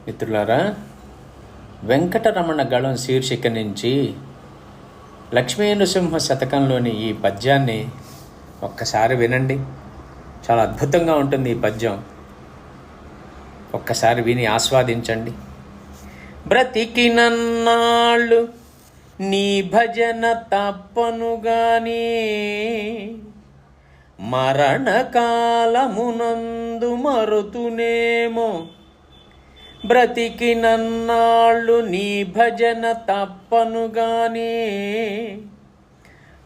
మిత్రులారా, వెంకటరమణ గళం శీర్షిక నుంచి లక్ష్మీ నృసింహ శతకంలోని ఈ పద్యాన్ని ఒక్కసారి వినండి. చాలా అద్భుతంగా ఉంటుంది ఈ పద్యం. ఒక్కసారి విని ఆస్వాదించండి. బ్రతికినన్నాళ్ళు నీ భజన తప్పనుగాని, మరణకాలమునందు మరుతునేమో. బ్రతికినన్నాళ్ళు నీ భజన తప్పనుగాని,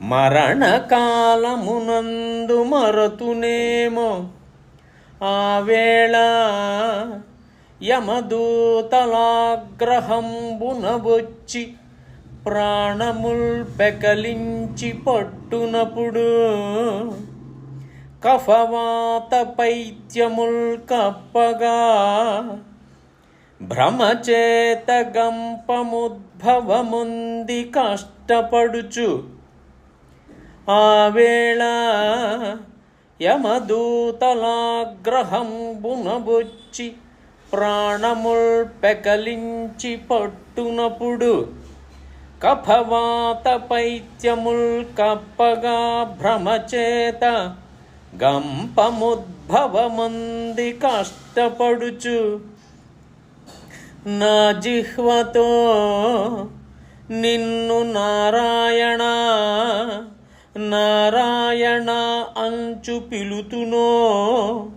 మరణకాలమునందు మరతునేమో. ఆ వేళ యమదూతలాగ్రహంబున వచ్చి ప్రాణముల్ పెకలించి పట్టునప్పుడు, కఫవాత పైత్యముల్ కప్పగా భ్రమచేత గంపముద్భవముంది కష్టపడుచు. ఆ వేళ యమదూతలాగ్రహంబున వచ్చి ప్రాణముల్ పెకలించి పట్టునప్పుడు, కఫవాత పైత్యముల్ కప్పగా భ్రమచేత గంపముద్భవముంది కష్టపడుచు. నా జిహ్వతో నిన్ను నారాయణ నారాయణ అంచు పిలుతునో,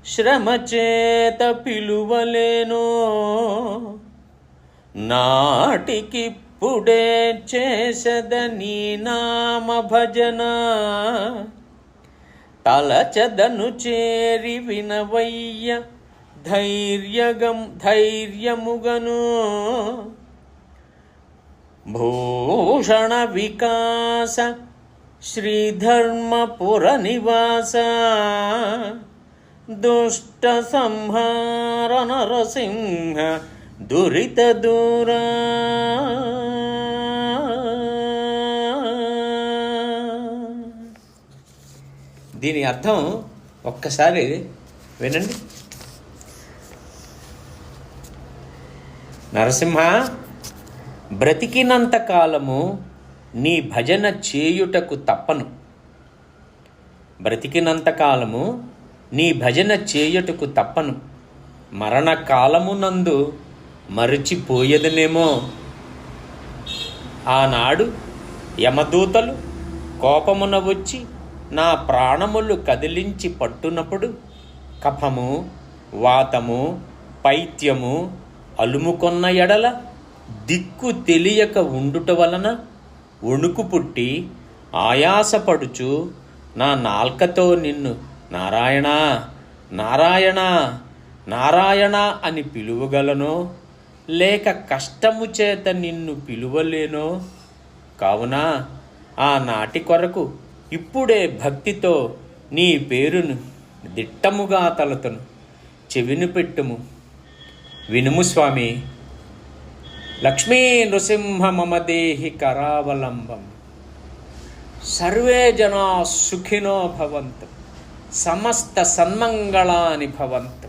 శ్రమచేత పిలువలేనో. నాటికిప్పుడే చేసద నీ నామ భజన, తలచదను చేరి వినవయ్య ధైర్యముగను. భూషణ వికాస శ్రీధర్మపుర నివాస, దుష్ట సంహార నరసింహ దురిత దూరా. దీని అర్థం ఒక్కసారి వినండి. నరసింహ, బ్రతికినంత కాలము నీ భజన చేయుటకు తప్పను. బ్రతికినంత కాలము నీ భజన చేయుటకు తప్పను. మరణకాలమునందు మరచిపోయేదనేమో. ఆనాడు యమదూతలు కోపమున వచ్చి నా ప్రాణములు కదిలించి పట్టునప్పుడు, కఫము, వాతము, పైత్యము అలుముకొన్న ఎడల దిక్కు తెలియక ఉండుట వలన వణుకు పుట్టి ఆయాసపడుచు నా నాల్కతో నిన్ను నారాయణ నారాయణ నారాయణ అని పిలువగలనో, లేక కష్టము చేత నిన్ను పిలువలేనో. కావున ఆనాటి కొరకు ఇప్పుడే భక్తితో నీ పేరును దిట్టముగా తలతను చెవిని పెట్టుము. వినుము స్వామి. లక్ష్మీ నృసింహ మమ దేహి కరావలంబం. సర్వే జనా సుఖినో భవంతు. సమస్త సన్మంగళాని భవంతు.